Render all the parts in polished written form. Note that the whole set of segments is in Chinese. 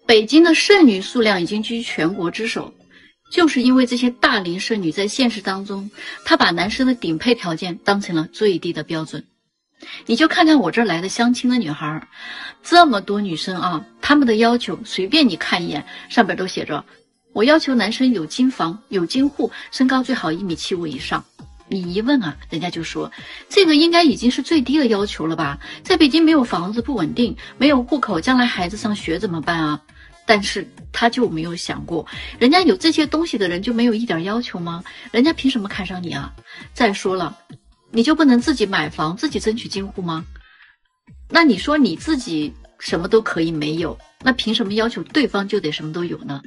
北京的剩女数量已经居全国之首，就是因为这些大龄剩女在现实当中，她把男生的顶配条件当成了最低的标准。你就看看我这儿来的相亲的女孩，这么多女生啊，她们的要求随便你看一眼，上边都写着：我要求男生有金房、有金户，身高最好1.75米以上。你一问啊，人家就说这个应该已经是最低的要求了吧？在北京没有房子不稳定，没有户口，将来孩子上学怎么办啊？但是他就没有想过，人家有这些东西的人就没有一点要求吗？人家凭什么看上你啊？再说了，你就不能自己买房，自己争取金户吗？那你说你自己什么都可以没有，那凭什么要求对方就得什么都有呢？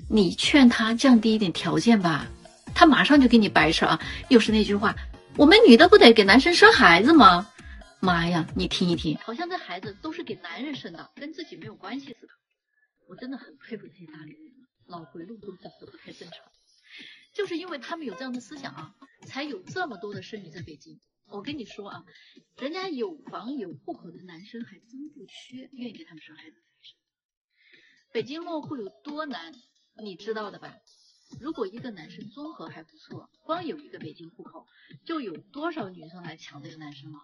你劝他降低一点条件吧，他马上就给你掰扯啊！又是那句话，我们女的不得给男生生孩子吗？妈呀，你听一听，好像这孩子都是给男人生的，跟自己没有关系似的。我真的很佩服这些大龄人，脑回路都长得不太正常。就是因为他们有这样的思想啊，才有这么多的剩女在北京。我跟你说啊，人家有房有户口的男生还真不缺，愿意给他们生孩子。北京落户有多难，你知道的吧？如果一个男生综合还不错，光有一个北京户口，就有多少女生来抢这个男生了？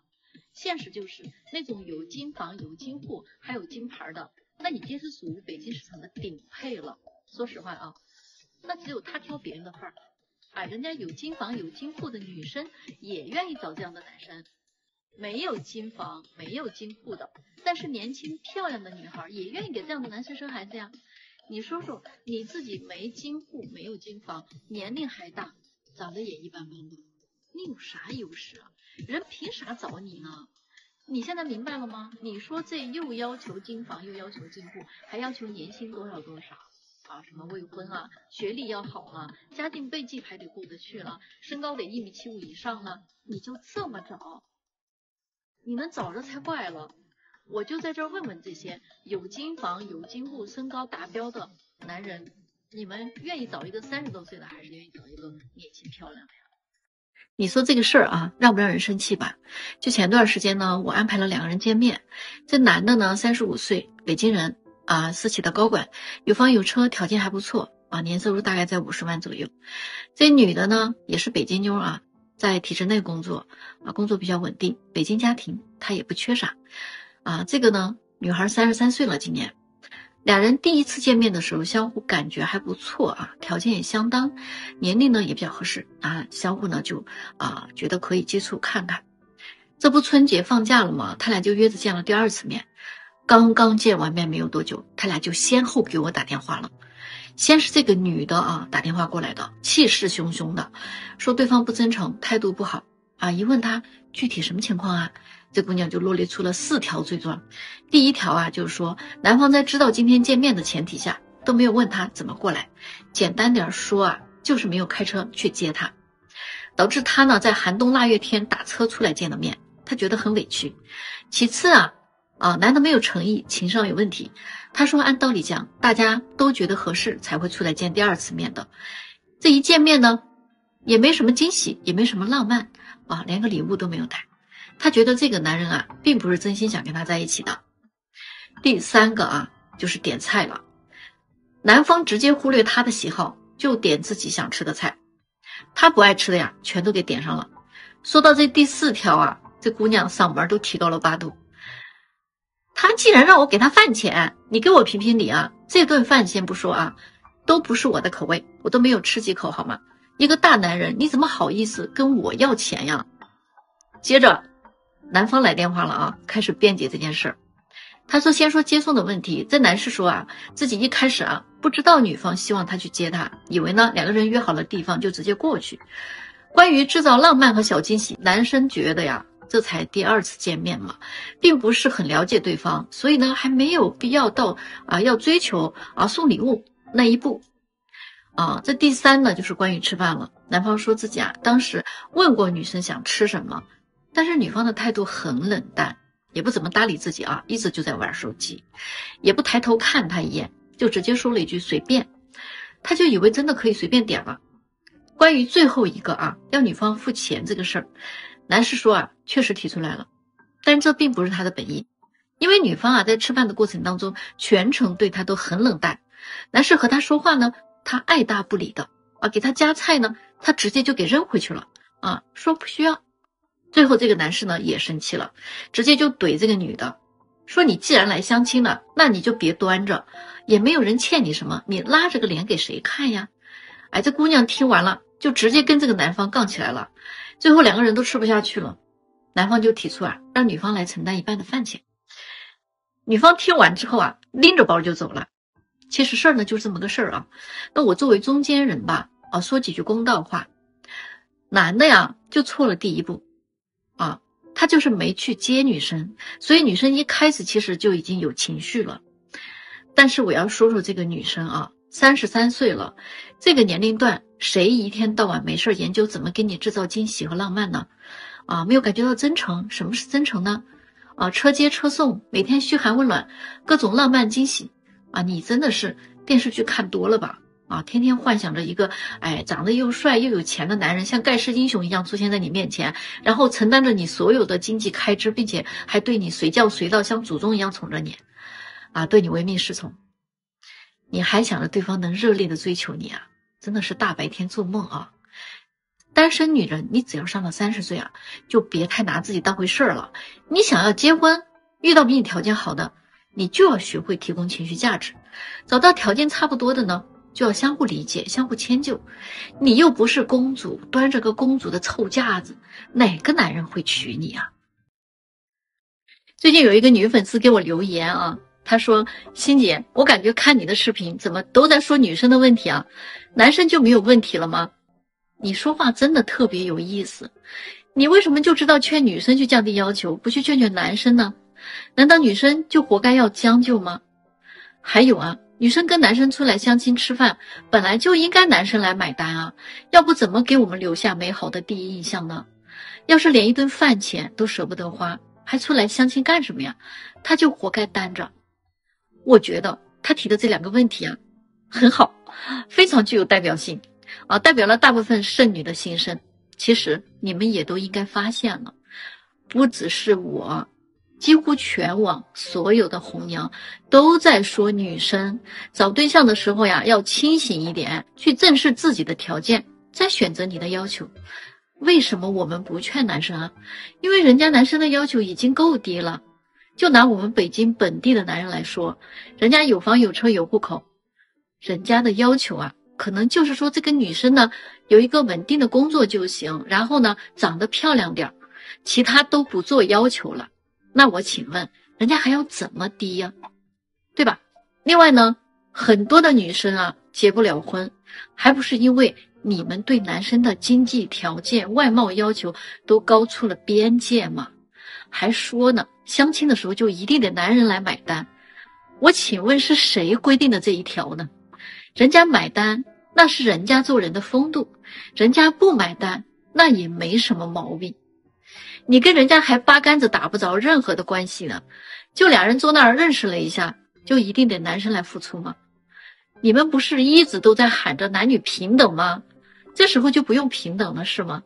现实就是那种有金房有金户还有金牌的，那已经是属于北京市场的顶配了。说实话啊，那只有他挑别人的份儿啊，人家有金房有金户的女生也愿意找这样的男生。没有金房没有金户的，但是年轻漂亮的女孩也愿意给这样的男生生孩子呀。你说说，你自己没金户没有金房，年龄还大，长得也一般般的，你有啥优势啊？人凭啥找你呢？你现在明白了吗？你说这又要求金房又要求金户，还要求年薪多少多少啊？什么未婚啊，学历要好啊，家境背景还得过得去了，身高得1.75米以上了，你就这么找？你们找着才怪了。我就在这儿问问这些有金房有金户身高达标的男人，你们愿意找一个30多岁的，还是愿意找一个年轻漂亮的呀？你说这个事儿啊，让不让人生气吧？就前段时间呢，我安排了2个人见面。这男的呢，35岁，北京人啊，私企的高管，有房有车，条件还不错啊，年收入大概在50万左右。这女的呢，也是北京妞啊，在体制内工作啊，工作比较稳定，北京家庭，她也不缺啥啊。这个呢，女孩33岁了，今年。俩人第一次见面的时候，相互感觉还不错啊，条件也相当，年龄呢也比较合适啊，相互呢就觉得可以接触看看。这不春节放假了吗？他俩就约着见了第2次面。刚刚见完面没有多久，他俩就先后给我打电话了。先是这个女的啊打电话过来的，气势汹汹的，说对方不真诚，态度不好啊。一问她具体什么情况啊，这姑娘就罗列出了4条罪状。第1条啊，就是说男方在知道今天见面的前提下，都没有问他怎么过来，简单点说啊，就是没有开车去接他，导致他呢在寒冬腊月天打车出来见了面，他觉得很委屈。其次男的没有诚意，情商有问题。他说按道理讲，大家都觉得合适才会出来见第2次面的。这一见面呢，也没什么惊喜，也没什么浪漫啊，连个礼物都没有带。他觉得这个男人啊，并不是真心想跟他在一起的。第3个就是点菜了。男方直接忽略他的喜好，就点自己想吃的菜，他不爱吃的呀，全都给点上了。说到这第4条这姑娘嗓门都提高了8度。他既然让我给他饭钱，你给我评评理啊！这顿饭先不说都不是我的口味，我都没有吃几口好吗？一个大男人，你怎么好意思跟我要钱呀？接着，男方来电话了开始辩解这件事儿。他说先说接送的问题，这男士说自己一开始不知道女方希望他去接他，以为呢2个人约好了地方就直接过去。关于制造浪漫和小惊喜，男生觉得这才第2次见面嘛，并不是很了解对方，所以呢还没有必要到要追求送礼物那一步这第3呢就是关于吃饭了。男方说自己当时问过女生想吃什么，但是女方的态度很冷淡，也不怎么搭理自己一直就在玩手机，也不抬头看他一眼，就直接说了一句随便。他就以为真的可以随便点了。关于最后一个要女方付钱这个事儿，男士说确实提出来了，但这并不是他的本意。因为女方啊在吃饭的过程当中，全程对他都很冷淡，男士和他说话呢，他爱答不理的啊，给他夹菜呢，他直接就给扔回去了啊，说不需要。最后这个男士呢也生气了，直接就怼这个女的，说你既然来相亲了，那你就别端着，也没有人欠你什么，你拉着个脸给谁看呀？哎，这姑娘听完了，就直接跟这个男方杠起来了，最后两个人都吃不下去了，男方就提出啊，让女方来承担一半的饭钱。女方听完之后啊，拎着包就走了。其实事儿呢就是这么个事儿啊。那我作为中间人吧，啊，说几句公道话，男的呀就错了第一步啊，他就是没去接女生，所以女生一开始其实就已经有情绪了。但是我要说说这个女生啊，33岁了，这个年龄段，谁一天到晚没事研究怎么给你制造惊喜和浪漫呢？啊，没有感觉到真诚。什么是真诚呢？啊，车接车送，每天嘘寒问暖，各种浪漫惊喜啊！你真的是电视剧看多了吧？啊，天天幻想着一个长得又帅又有钱的男人，像盖世英雄一样出现在你面前，然后承担着你所有的经济开支，并且还对你随叫随到，像祖宗一样宠着你，啊，对你唯命是从。你还想着对方能热烈的追求你啊？真的是大白天做梦啊！单身女人，你只要上了30岁啊，就别太拿自己当回事儿了。你想要结婚，遇到比你条件好的，你就要学会提供情绪价值；找到条件差不多的呢，就要相互理解、相互迁就。你又不是公主，端着个公主的臭架子，哪个男人会娶你啊？最近有一个女粉丝给我留言啊，她说：“欣姐，我感觉看你的视频怎么都在说女生的问题啊，男生就没有问题了吗？”你说话真的特别有意思，你为什么就知道劝女生去降低要求，不去劝劝男生呢？难道女生就活该要将就吗？还有啊，女生跟男生出来相亲吃饭，本来就应该男生来买单啊，要不怎么给我们留下美好的第一印象呢？要是连一顿饭钱都舍不得花，还出来相亲干什么呀？他就活该单着。我觉得他提的这2个问题啊，很好，非常具有代表性。啊，代表了大部分剩女的心声。其实你们也都应该发现了，不只是我，几乎全网所有的红娘都在说女生找对象的时候呀，要清醒一点，去正视自己的条件，再选择你的要求。为什么我们不劝男生啊？因为人家男生的要求已经够低了。就拿我们北京本地的男人来说，人家有房有车有户口，人家的要求啊，可能就是说这个女生呢有一个稳定的工作就行，然后呢长得漂亮点，其他都不做要求了。那我请问人家还要怎么低呀？对吧？另外呢，很多的女生啊结不了婚，还不是因为你们对男生的经济条件、外貌要求都高出了边界吗？还说呢，相亲的时候就一定得男人来买单。我请问是谁规定的这一条呢？人家买单，那是人家做人的风度，人家不买单，那也没什么毛病。你跟人家还八竿子打不着任何的关系呢，就俩人坐那儿认识了一下，就一定得男生来付出吗？你们不是一直都在喊着男女平等吗？这时候就不用平等了是吗？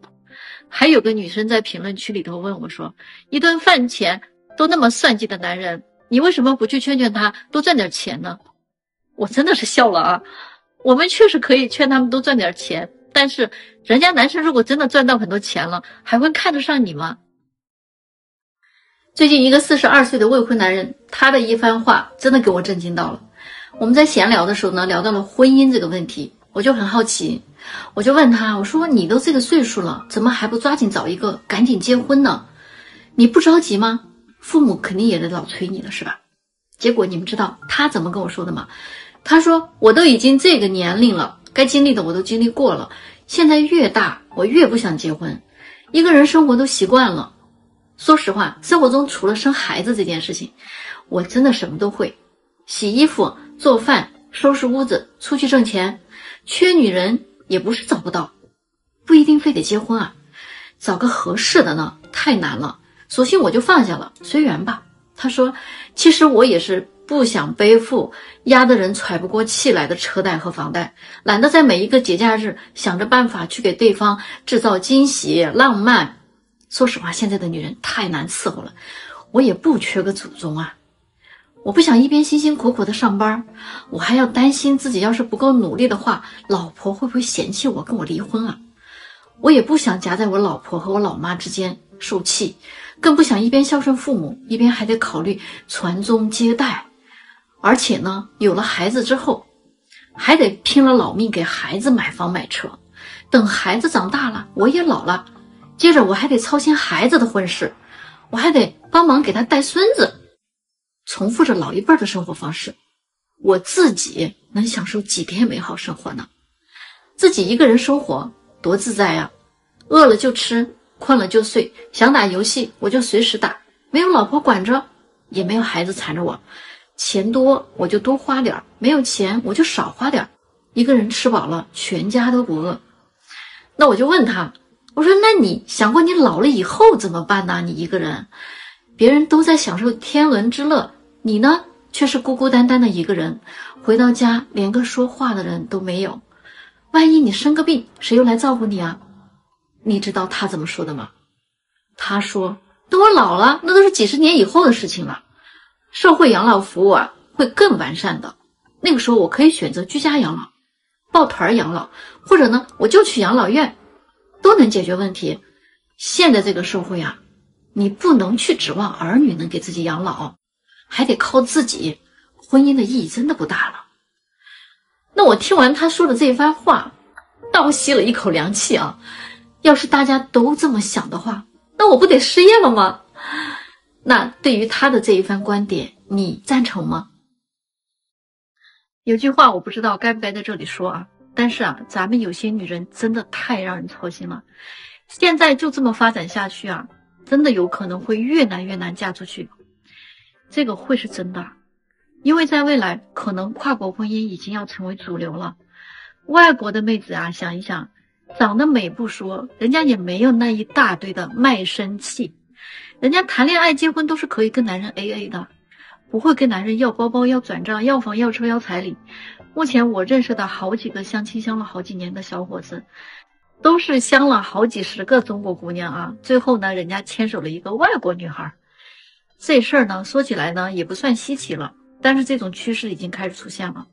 还有个女生在评论区里头问我说，一顿饭钱都那么算计的男人，你为什么不去劝劝他多赚点钱呢？我真的是笑了啊！我们确实可以劝他们多赚点钱，但是人家男生如果真的赚到很多钱了，还会看得上你吗？最近一个42岁的未婚男人，他的一番话真的给我震惊到了。我们在闲聊的时候呢，聊到了婚姻这个问题，我就很好奇，我就问他，我说你都这个岁数了，怎么还不抓紧找一个赶紧结婚呢？你不着急吗？父母肯定也得老催你了是吧？结果你们知道他怎么跟我说的吗？他说我都已经这个年龄了，该经历的我都经历过了，现在越大我越不想结婚，一个人生活都习惯了。说实话，生活中除了生孩子这件事情，我真的什么都会，洗衣服、做饭、收拾屋子，出去挣钱。缺女人也不是找不到，不一定非得结婚啊，找个合适的呢太难了，索性我就放下了，随缘吧。他说其实我也是不想背负压得人喘不过气来的车贷和房贷，懒得在每一个节假日想着办法去给对方制造惊喜浪漫。说实话，现在的女人太难伺候了，我也不缺个祖宗啊。我不想一边辛辛苦苦的上班，我还要担心自己要是不够努力的话，老婆会不会嫌弃我跟我离婚啊？我也不想夹在我老婆和我老妈之间受气，更不想一边孝顺父母，一边还得考虑传宗接代。而且呢，有了孩子之后，还得拼了老命给孩子买房买车。等孩子长大了，我也老了，接着我还得操心孩子的婚事，我还得帮忙给他带孙子，重复着老一辈的生活方式。我自己能享受几天美好生活呢？自己一个人生活多自在啊，饿了就吃，困了就睡，想打游戏我就随时打，没有老婆管着，也没有孩子缠着我，钱多我就多花点，没有钱我就少花点，一个人吃饱了，全家都不饿。那我就问他，我说那你想过你老了以后怎么办呢？你一个人，别人都在享受天伦之乐，你呢却是孤孤单单的一个人，回到家连个说话的人都没有，万一你生个病，谁又来照顾你啊？你知道他怎么说的吗？他说，等我老了，那都是几十年以后的事情了，社会养老服务啊会更完善的，那个时候我可以选择居家养老，抱团养老，或者呢我就去养老院，都能解决问题。现在这个社会啊，你不能去指望儿女能给自己养老，还得靠自己，婚姻的意义真的不大了。那我听完他说的这番话，倒吸了一口凉气啊！要是大家都这么想的话，那我不得失业了吗？那对于他的这一番观点，你赞成吗？有句话我不知道该不该在这里说啊，但是啊，咱们有些女人真的太让人操心了。现在就这么发展下去啊，真的有可能会越来越难嫁出去。这个会是真的，因为在未来可能跨国婚姻已经要成为主流了。外国的妹子啊，想一想，长得美不说，人家也没有那一大堆的卖身契，人家谈恋爱结婚都是可以跟男人 AA 的，不会跟男人要包包要转账要房要车要彩礼。目前我认识的好几个相亲相了好几年的小伙子，都是相了好几十个中国姑娘啊，最后呢人家牵手了一个外国女孩。这事儿呢说起来呢也不算稀奇了，但是这种趋势已经开始出现了。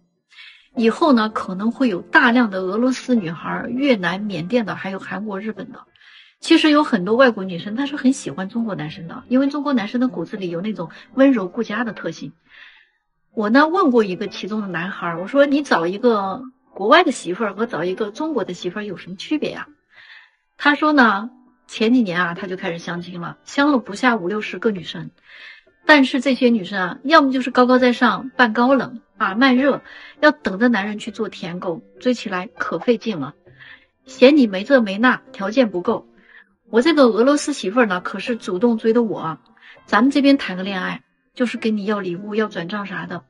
以后呢可能会有大量的俄罗斯女孩、越南、缅甸的，还有韩国、日本的。其实有很多外国女生她是很喜欢中国男生的，因为中国男生的骨子里有那种温柔顾家的特性。我呢问过一个其中的男孩，我说你找一个国外的媳妇儿和找一个中国的媳妇儿有什么区别呀？他说呢，前几年啊他就开始相亲了，相了不下50-60个女生，但是这些女生啊，要么就是高高在上扮高冷啊慢热，要等着男人去做舔狗，追起来可费劲了，嫌你没这没那，条件不够。我这个俄罗斯媳妇儿呢可是主动追的我，咱们这边谈个恋爱就是给你要礼物要转账啥的，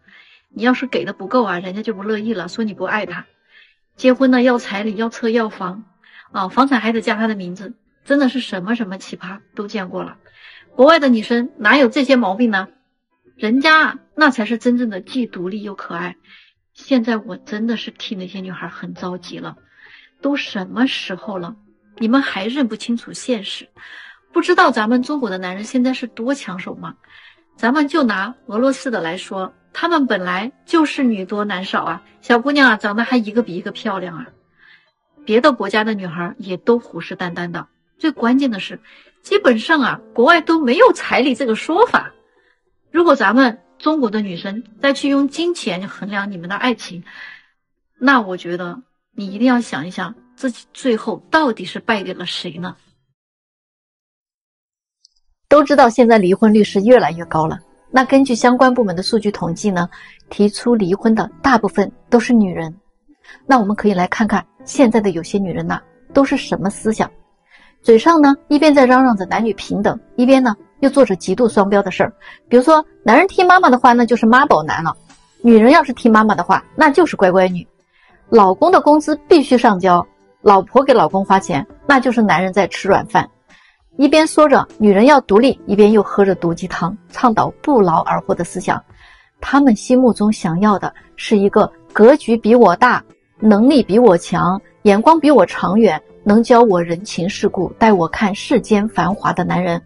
你要是给的不够啊，人家就不乐意了，说你不爱他。结婚呢要彩礼要车要房啊，房产还得加他的名字，真的是什么什么奇葩都见过了。国外的女生哪有这些毛病呢？人家那才是真正的既独立又可爱。现在我真的是替那些女孩很着急了，都什么时候了，你们还认不清楚现实，不知道咱们中国的男人现在是多抢手吗？咱们就拿俄罗斯的来说，他们本来就是女多男少啊，小姑娘啊长得还一个比一个漂亮啊，别的国家的女孩也都虎视眈眈的。最关键的是，基本上啊国外都没有彩礼这个说法。如果咱们中国的女生再去用金钱衡量你们的爱情，那我觉得你一定要想一想，自己最后到底是败给了谁呢？都知道现在离婚率是越来越高了，那根据相关部门的数据统计呢，提出离婚的大部分都是女人。那我们可以来看看现在的有些女人呐，都是什么思想。嘴上呢一边在嚷嚷着男女平等，一边呢又做着极度双标的事儿。比如说男人听妈妈的话那就是妈宝男了，女人要是听妈妈的话那就是乖乖女。老公的工资必须上交，老婆给老公花钱那就是男人在吃软饭。一边说着女人要独立，一边又喝着毒鸡汤，倡导不劳而获的思想。他们心目中想要的是一个格局比我大，能力比我强，眼光比我长远，能教我人情世故，带我看世间繁华的男人。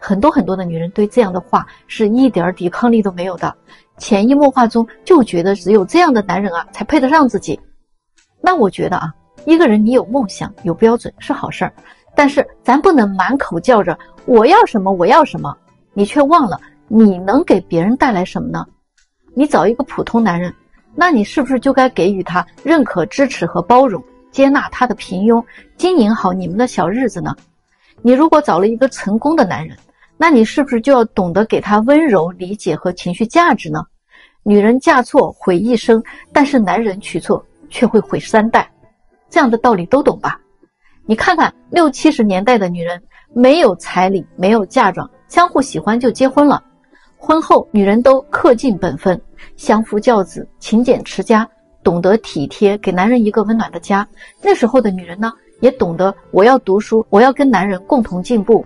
很多很多的女人对这样的话是一点抵抗力都没有的，潜移默化中就觉得只有这样的男人啊才配得上自己。那我觉得啊，一个人你有梦想有标准是好事儿，但是咱不能满口叫着我要什么我要什么，你却忘了你能给别人带来什么呢？你找一个普通男人，那你是不是就该给予他认可支持和包容，接纳他的平庸，经营好你们的小日子呢？你如果找了一个成功的男人，那你是不是就要懂得给他温柔理解和情绪价值呢？女人嫁错毁一生，但是男人娶错却会毁3代，这样的道理都懂吧？你看看60、70年代的女人，没有彩礼，没有嫁妆，相互喜欢就结婚了。婚后女人都恪尽本分，相夫教子，勤俭持家，懂得体贴，给男人一个温暖的家。那时候的女人呢，也懂得我要读书，我要跟男人共同进步，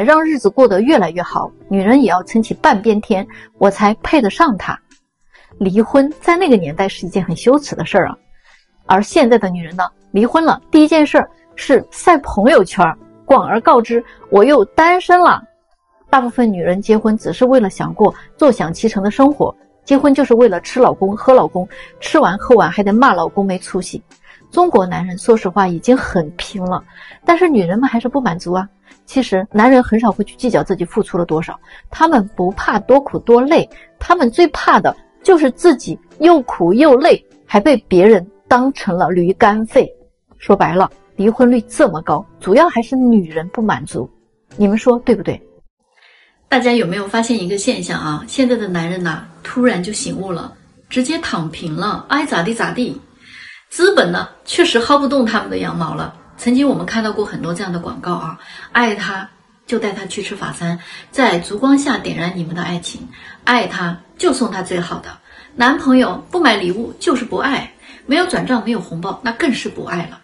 让日子过得越来越好。女人也要撑起半边天，我才配得上他。离婚在那个年代是一件很羞耻的事儿啊。而现在的女人呢，离婚了，第一件事是晒朋友圈，广而告之我又单身了。大部分女人结婚只是为了想过坐享其成的生活，结婚就是为了吃老公喝老公，吃完喝完还得骂老公没出息。中国男人说实话已经很拼了，但是女人们还是不满足啊。其实男人很少会去计较自己付出了多少，他们不怕多苦多累，他们最怕的就是自己又苦又累，还被别人当成了驴肝肺。说白了，离婚率这么高，主要还是女人不满足。你们说对不对？大家有没有发现一个现象啊？现在的男人呐，突然就醒悟了，直接躺平了，爱咋地咋地。资本呢，确实薅不动他们的羊毛了。曾经我们看到过很多这样的广告啊，爱他就带他去吃法餐，在烛光下点燃你们的爱情，爱他就送他最好的，男朋友不买礼物就是不爱，没有转账没有红包那更是不爱了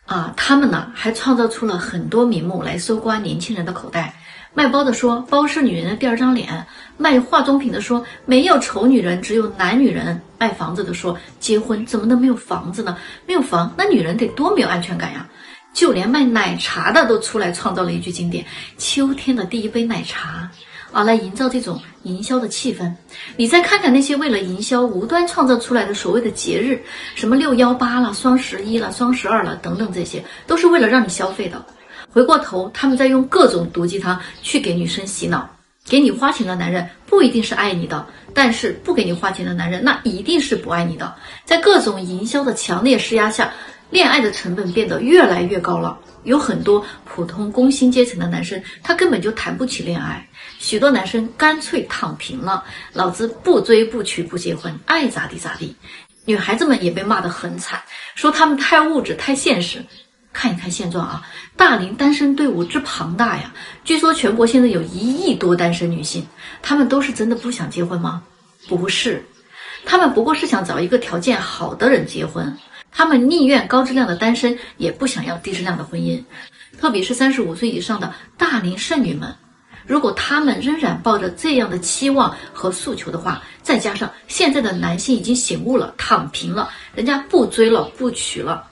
啊！他们呢还创造出了很多名目来搜刮年轻人的口袋。卖包的说包是女人的第二张脸，卖化妆品的说没有丑女人只有男女人，卖房子的说结婚怎么能没有房子呢？没有房那女人得多没有安全感呀！就连卖奶茶的都出来创造了一句经典，秋天的第一杯奶茶啊，来营造这种营销的气氛。你再看看那些为了营销无端创造出来的所谓的节日，什么618了双11了双12了等等，这些都是为了让你消费的。回过头他们在用各种毒鸡汤去给女生洗脑，给你花钱的男人不一定是爱你的，但是不给你花钱的男人那一定是不爱你的。在各种营销的强烈施压下，恋爱的成本变得越来越高了。有很多普通工薪阶层的男生他根本就谈不起恋爱，许多男生干脆躺平了，老子不追不娶不结婚，爱咋地咋地。女孩子们也被骂得很惨，说他们太物质太现实。看一看现状啊，大龄单身队伍之庞大呀！据说全国现在有1亿多单身女性，她们都是真的不想结婚吗？不是，她们不过是想找一个条件好的人结婚，她们宁愿高质量的单身，也不想要低质量的婚姻。特别是35岁以上的大龄剩女们，如果她们仍然抱着这样的期望和诉求的话，再加上现在的男性已经醒悟了，躺平了，人家不追了不娶了，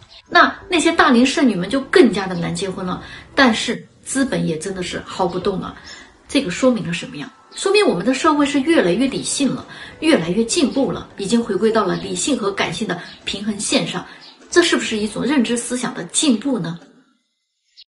那些大龄剩女们就更加的难结婚了。但是资本也真的是薅不动了。这个说明了什么呀？说明我们的社会是越来越理性了，越来越进步了，已经回归到了理性和感性的平衡线上。这是不是一种认知思想的进步呢？